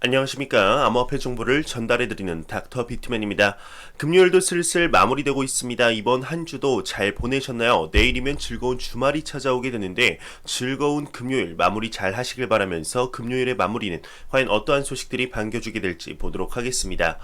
안녕하십니까. 암호화폐 정보를 전달해드리는 닥터 비트맨입니다. 금요일도 슬슬 마무리되고 있습니다. 이번 한 주도 잘 보내셨나요? 내일이면 즐거운 주말이 찾아오게 되는데 즐거운 금요일 마무리 잘 하시길 바라면서 금요일의 마무리는 과연 어떠한 소식들이 반겨주게 될지 보도록 하겠습니다.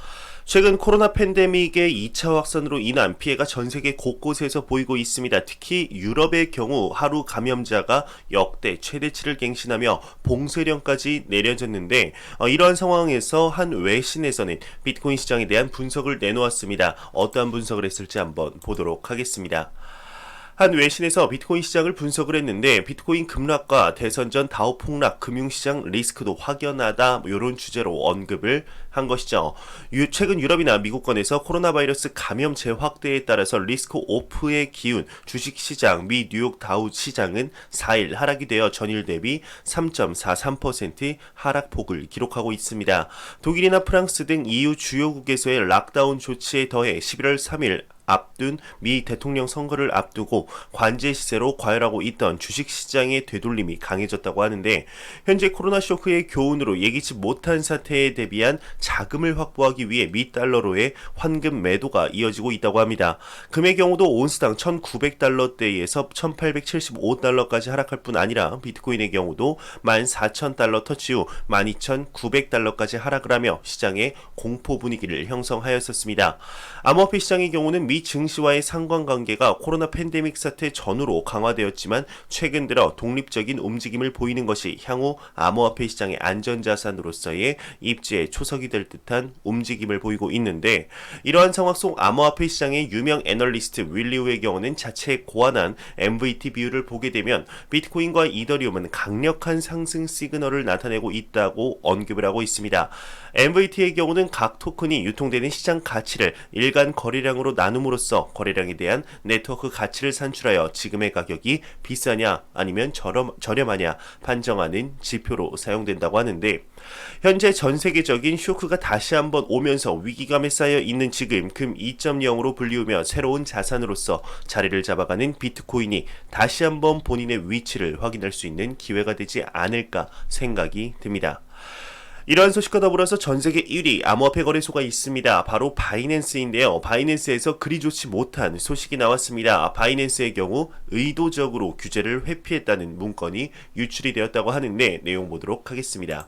최근 코로나 팬데믹의 2차 확산으로 인한 피해가 전 세계 곳곳에서 보이고 있습니다. 특히 유럽의 경우 하루 감염자가 역대 최대치를 갱신하며 봉쇄령까지 내려졌는데 이러한 상황에서 한 외신에서는 비트코인 시장에 대한 분석을 내놓았습니다. 어떠한 분석을 했을지 한번 보도록 하겠습니다. 한 외신에서 비트코인 시장을 분석을 했는데 비트코인 급락과 대선 전 다우 폭락, 금융시장 리스크도 확연하다 이런 주제로 언급을 한 것이죠. 최근 유럽이나 미국권에서 코로나 바이러스 감염 재확대에 따라서 리스크 오프의 기운, 주식시장, 미 뉴욕 다우 시장은 4일 하락이 되어 전일 대비 3.43% 하락폭을 기록하고 있습니다. 독일이나 프랑스 등 EU 주요국에서의 락다운 조치에 더해 11월 3일 앞둔 미 대통령 선거를 앞두고 관제 시세로 과열하고 있던 주식시장의 되돌림이 강해졌다고 하는데 현재 코로나 쇼크의 교훈으로 예기치 못한 사태에 대비한 자금을 확보하기 위해 미 달러로의 환금 매도가 이어지고 있다고 합니다. 금의 경우도 온스당 1,900달러대에서 1,875달러까지 하락할 뿐 아니라 비트코인의 경우도 14,000달러 터치 후 12,900달러까지 하락을 하며 시장의 공포 분위기를 형성하였었습니다. 암호화폐 시장의 경우는 미 증시와의 상관관계가 코로나 팬데믹 사태 전후로 강화되었지만 최근 들어 독립적인 움직임을 보이는 것이 향후 암호화폐 시장의 안전자산으로서의 입지에 초석이 될 듯한 움직임을 보이고 있는데 이러한 상황 속 암호화폐 시장의 유명 애널리스트 윌리우의 경우는 자체 고안한 MVT 비율을 보게 되면 비트코인과 이더리움은 강력한 상승 시그널을 나타내고 있다고 언급을 하고 있습니다. MVT의 경우는 각 토큰이 유통되는 시장 가치를 일간 거래량으로 나눔으로써 거래량에 대한 네트워크 가치를 산출하여 지금의 가격이 비싸냐 아니면 저렴하냐 판정하는 지표로 사용된다고 하는데 현재 전 세계적인 쇼크가 다시 한번 오면서 위기감에 쌓여 있는 지금 금 2.0으로 불리우며 새로운 자산으로서 자리를 잡아가는 비트코인이 다시 한번 본인의 위치를 확인할 수 있는 기회가 되지 않을까 생각이 듭니다. 이러한 소식과 더불어서 전세계 1위 암호화폐 거래소가 있습니다. 바로 바이낸스인데요. 바이낸스에서 그리 좋지 못한 소식이 나왔습니다. 바이낸스의 경우 의도적으로 규제를 회피했다는 문건이 유출이 되었다고 하는데 내용 보도록 하겠습니다.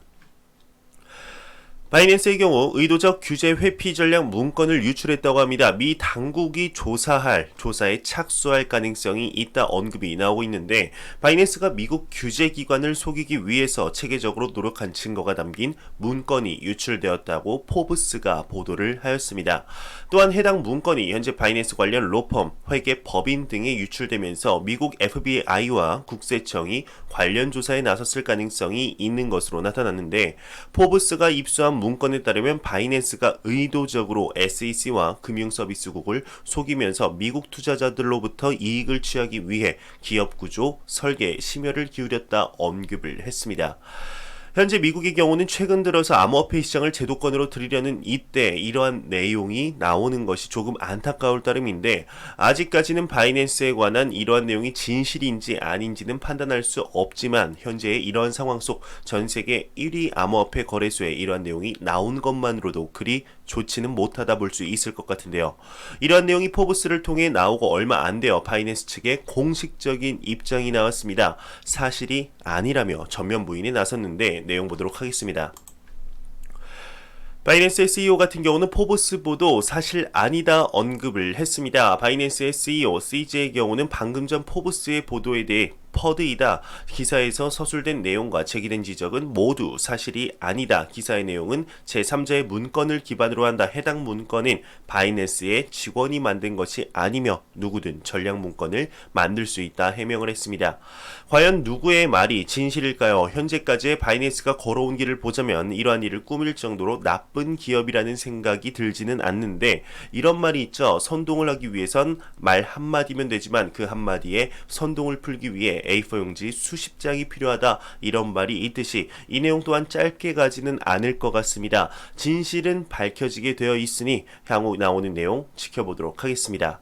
바이낸스의 경우 의도적 규제 회피 전략 문건을 유출했다고 합니다. 미 당국이 조사에 착수할 가능성이 있다 언급이 나오고 있는데 바이낸스가 미국 규제기관을 속이기 위해서 체계적으로 노력한 증거가 담긴 문건이 유출되었다고 포브스가 보도를 하였습니다. 또한 해당 문건이 현재 바이낸스 관련 로펌, 회계, 법인 등에 유출되면서 미국 FBI와 국세청이 관련 조사에 나섰을 가능성이 있는 것으로 나타났는데 포브스가 입수한 문건에 따르면 바이낸스가 의도적으로 SEC와 금융서비스국을 속이면서 미국 투자자들로부터 이익을 취하기 위해 기업 구조, 설계, 심혈을 기울였다 언급을 했습니다. 현재 미국의 경우는 최근 들어서 암호화폐 시장을 제도권으로 들이려는 이때 이러한 내용이 나오는 것이 조금 안타까울 따름인데 아직까지는 바이낸스에 관한 이러한 내용이 진실인지 아닌지는 판단할 수 없지만 현재의 이러한 상황 속 전 세계 1위 암호화폐 거래소에 이러한 내용이 나온 것만으로도 그리 좋지는 못하다 볼 수 있을 것 같은데요. 이러한 내용이 포브스를 통해 나오고 얼마 안 되어 바이낸스 측의 공식적인 입장이 나왔습니다. 사실이 아니라며 전면 부인에 나섰는데 내용 보도록 하겠습니다. 바이낸스의 CEO 같은 경우는 포브스 보도 사실 아니다 언급을 했습니다. 바이낸스의 CEO CJ의 경우는 방금 전 포브스의 보도에 대해 퍼드이다. 기사에서 서술된 내용과 제기된 지적은 모두 사실이 아니다. 기사의 내용은 제3자의 문건을 기반으로 한다. 해당 문건은 바이낸스의 직원이 만든 것이 아니며 누구든 전략 문건을 만들 수 있다 해명을 했습니다. 과연 누구의 말이 진실일까요? 현재까지의 바이낸스가 걸어온 길을 보자면 이러한 일을 꾸밀 정도로 나쁜 기업이라는 생각이 들지는 않는데 이런 말이 있죠. 선동을 하기 위해선 말 한마디면 되지만 그 한마디에 선동을 풀기 위해 A4 용지 수십 장이 필요하다 이런 말이 있듯이 이 내용 또한 짧게 가지는 않을 것 같습니다. 진실은 밝혀지게 되어 있으니 향후 나오는 내용 지켜보도록 하겠습니다.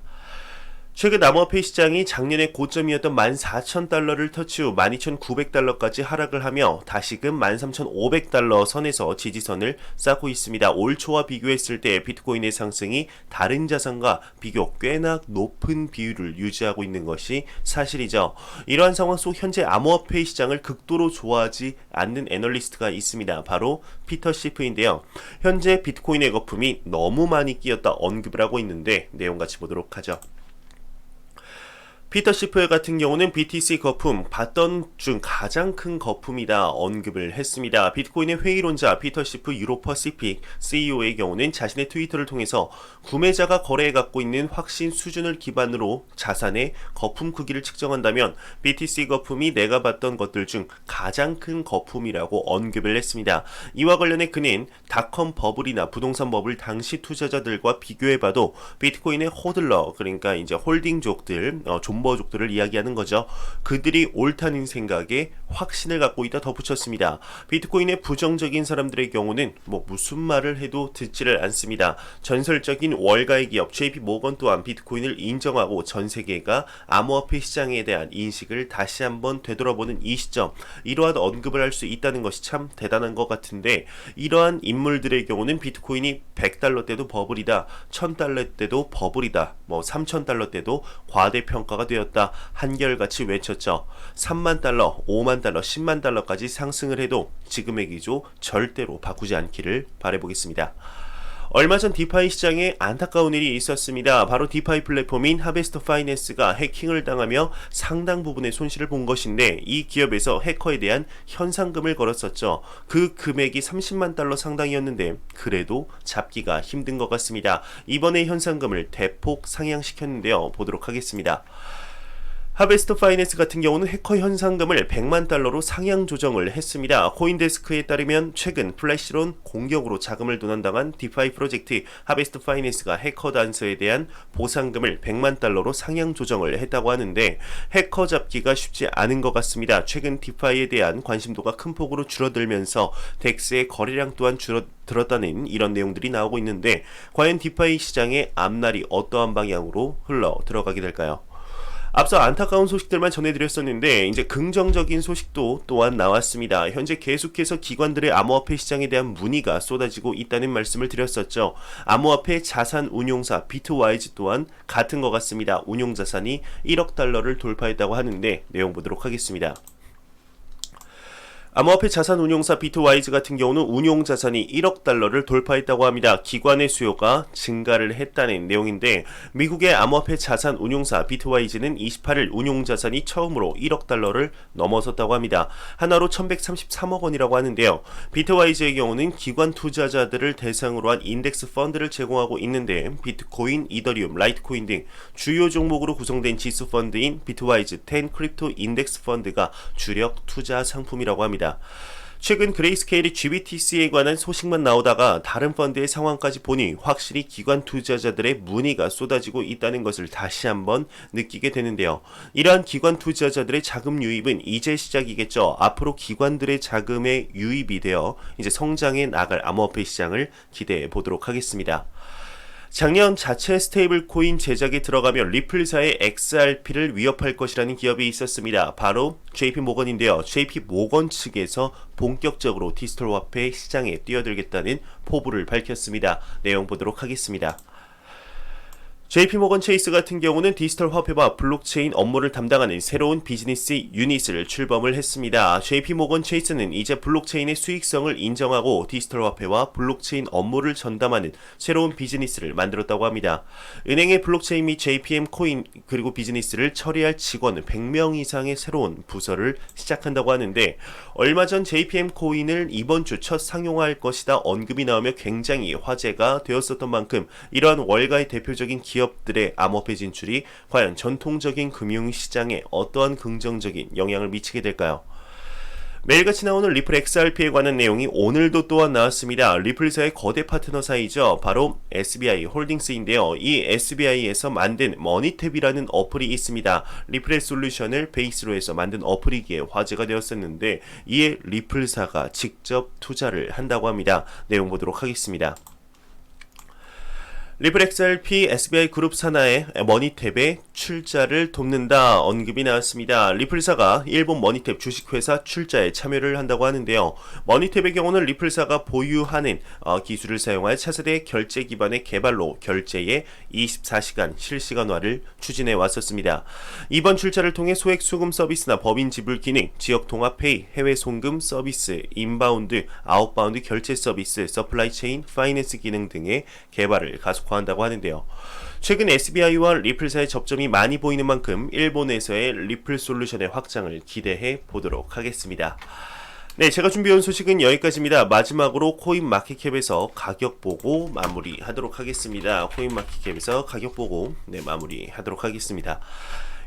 최근 암호화폐 시장이 작년에 고점이었던 14,000달러를 터치 후 12,900달러까지 하락을 하며 다시금 13,500달러 선에서 지지선을 쌓고 있습니다. 올 초와 비교했을 때 비트코인의 상승이 다른 자산과 비교 꽤나 높은 비율을 유지하고 있는 것이 사실이죠. 이러한 상황 속 현재 암호화폐 시장을 극도로 좋아하지 않는 애널리스트가 있습니다. 바로 피터 시프인데요. 현재 비트코인의 거품이 너무 많이 끼었다 언급을 하고 있는데 내용 같이 보도록 하죠. 피터 시프 같은 경우는 BTC 거품 봤던 중 가장 큰 거품이다 언급을 했습니다. 비트코인의 회의론자 피터 시프 유로퍼시픽 CEO의 경우는 자신의 트위터를 통해서 구매자가 거래해 갖고 있는 확신 수준을 기반으로 자산의 거품 크기를 측정한다면 BTC 거품이 내가 봤던 것들 중 가장 큰 거품이라고 언급을 했습니다. 이와 관련해 그는 닷컴 버블이나 부동산 버블 당시 투자자들과 비교해봐도 비트코인의 호들러 그러니까 이제 홀딩족들 존버족들을 이야기하는 거죠. 그들이 옳다는 생각에 확신을 갖고 있다 덧붙였습니다. 비트코인의 부정적인 사람들의 경우는 무슨 말을 해도 듣지를 않습니다. 전설적인 월가의 기업 JP 모건 또한 비트코인을 인정하고 전 세계가 암호화폐 시장에 대한 인식을 다시 한번 되돌아보는 이 시점 이러한 언급을 할 수 있다는 것이 참 대단한 것 같은데 이러한 인물들의 경우는 비트코인이 100달러 때도 버블이다 1000달러 때도 버블이다 3000달러 때도 과대평가가 되었다 한결같이 외쳤죠. 3만 달러, 5만 달러, 10만 달러까지 상승을 해도 지금의 기조 절대로 바꾸지 않기를 바라보겠습니다. 얼마 전 디파이 시장에 안타까운 일이 있었습니다. 바로 디파이 플랫폼인 하베스트 파이낸스가 해킹을 당하며 상당 부분의 손실을 본 것인데 이 기업에서 해커에 대한 현상금을 걸었었죠. 그 금액이 30만 달러 상당이었는데 그래도 잡기가 힘든 것 같습니다. 이번에 현상금을 대폭 상향시켰는데요. 보도록 하겠습니다. 하베스트 파이낸스 같은 경우는 해커 현상금을 100만 달러로 상향 조정을 했습니다. 코인데스크에 따르면 최근 플래시론 공격으로 자금을 도난당한 디파이 프로젝트 하베스트 파이낸스가 해커 단서에 대한 보상금을 100만 달러로 상향 조정을 했다고 하는데 해커 잡기가 쉽지 않은 것 같습니다. 최근 디파이에 대한 관심도가 큰 폭으로 줄어들면서 덱스의 거래량 또한 들었다는 이런 내용들이 나오고 있는데 과연 디파이 시장의 앞날이 어떠한 방향으로 흘러 들어가게 될까요? 앞서 안타까운 소식들만 전해드렸었는데 이제 긍정적인 소식도 또한 나왔습니다. 현재 계속해서 기관들의 암호화폐 시장에 대한 문의가 쏟아지고 있다는 말씀을 드렸었죠. 암호화폐 자산 운용사 비트와이즈 또한 같은 것 같습니다. 운용자산이 1억 달러를 돌파했다고 하는데 내용 보도록 하겠습니다. 암호화폐 자산 운용사 비트와이즈 같은 경우는 운용 자산이 1억 달러를 돌파했다고 합니다. 기관의 수요가 증가를 했다는 내용인데 미국의 암호화폐 자산 운용사 비트와이즈는 28일 운용 자산이 처음으로 1억 달러를 넘어섰다고 합니다. 하나로 1133억 원이라고 하는데요. 비트와이즈의 경우는 기관 투자자들을 대상으로 한 인덱스 펀드를 제공하고 있는데 비트코인, 이더리움, 라이트코인 등 주요 종목으로 구성된 지수 펀드인 비트와이즈 10 크립토 인덱스 펀드가 주력 투자 상품이라고 합니다. 최근 그레이스케일이 GBTC에 관한 소식만 나오다가 다른 펀드의 상황까지 보니 확실히 기관 투자자들의 문의가 쏟아지고 있다는 것을 다시 한번 느끼게 되는데요. 이러한 기관 투자자들의 자금 유입은 이제 시작이겠죠. 앞으로 기관들의 자금의 유입이 되어 이제 성장해 나갈 암호화폐 시장을 기대해 보도록 하겠습니다. 작년 자체 스테이블 코인 제작에 들어가며 리플사의 XRP를 위협할 것이라는 기업이 있었습니다. 바로 JP 모건인데요. JP 모건 측에서 본격적으로 디지털 화폐 시장에 뛰어들겠다는 포부를 밝혔습니다. 내용 보도록 하겠습니다. JP모건 체이스 같은 경우는 디지털 화폐와 블록체인 업무를 담당하는 새로운 비즈니스 유닛을 출범을 했습니다. JP모건 체이스는 이제 블록체인의 수익성을 인정하고 디지털 화폐와 블록체인 업무를 전담하는 새로운 비즈니스를 만들었다고 합니다. 은행의 블록체인 및 JPM 코인 그리고 비즈니스를 처리할 직원 100명 이상의 새로운 부서를 시작한다고 하는데 얼마 전 JPM 코인을 이번 주 첫 상용화할 것이다 언급이 나오며 굉장히 화제가 되었었던 만큼 이러한 월가의 대표적인 기업들의 암호화폐 진출이 과연 전통적인 금융시장에 어떠한 긍정적인 영향을 미치게 될까요? 매일같이 나오는 리플 XRP에 관한 내용이 오늘도 또한 나왔습니다. 리플사의 거대 파트너사이죠. 바로 SBI 홀딩스인데요. 이 SBI에서 만든 머니탭이라는 어플이 있습니다. 리플의 솔루션을 베이스로 해서 만든 어플이기에 화제가 되었었는데 이에 리플사가 직접 투자를 한다고 합니다. 내용 보도록 하겠습니다. 리플 XRP SBI 그룹 산하의 머니탭의 출자를 돕는다 언급이 나왔습니다. 리플사가 일본 머니탭 주식회사 출자에 참여를 한다고 하는데요. 머니탭의 경우는 리플사가 보유하는 기술을 사용하여 차세대 결제 기반의 개발로 결제의 24시간 실시간화를 추진해 왔었습니다. 이번 출자를 통해 소액 수금 서비스나 법인 지불 기능, 지역 통합 페이, 해외 송금 서비스, 인바운드, 아웃바운드 결제 서비스, 서플라이 체인, 파이낸스 기능 등의 개발을 가속화한다고 하는데요. 최근 SBI와 리플사의 접점이 많이 보이는 만큼 일본에서의 리플 솔루션의 확장을 기대해 보도록 하겠습니다. 네, 제가 준비해온 소식은 여기까지입니다. 마지막으로 코인마켓캡에서 가격 보고 마무리하도록 하겠습니다. 코인마켓캡에서 가격 보고 마무리하도록 하겠습니다.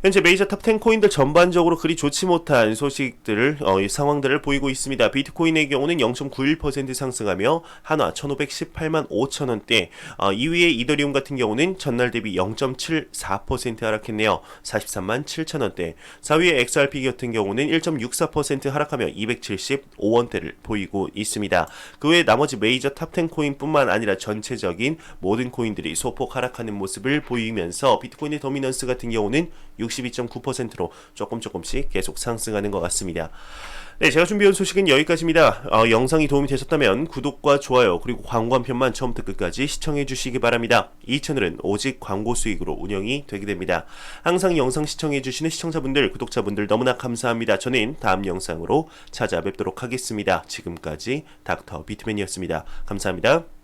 현재 메이저 탑10 코인들 전반적으로 그리 좋지 못한 소식들을 상황들을 보이고 있습니다. 비트코인의 경우는 0.91% 상승하며 한화 1518만 5천원대, 2위의 이더리움 같은 경우는 전날 대비 0.74% 하락했네요. 43만 7천원대. 4위의 XRP 같은 경우는 1.64% 하락하며 275원대를 보이고 있습니다. 그 외 나머지 메이저 탑10 코인뿐만 아니라 전체적인 모든 코인들이 소폭 하락하는 모습을 보이면서 비트코인의 도미넌스 같은 경우는 62.9%로 조금씩 계속 상승하는 것 같습니다. 네, 제가 준비한 소식은 여기까지입니다. 영상이 도움이 되셨다면 구독과 좋아요 그리고 광고 한 편만 처음부터 끝까지 시청해 주시기 바랍니다. 이 채널은 오직 광고 수익으로 운영이 되게 됩니다. 항상 영상 시청해 주시는 시청자분들, 구독자분들 너무나 감사합니다. 저는 다음 영상으로 찾아뵙도록 하겠습니다. 지금까지 닥터 비트맨이었습니다. 감사합니다.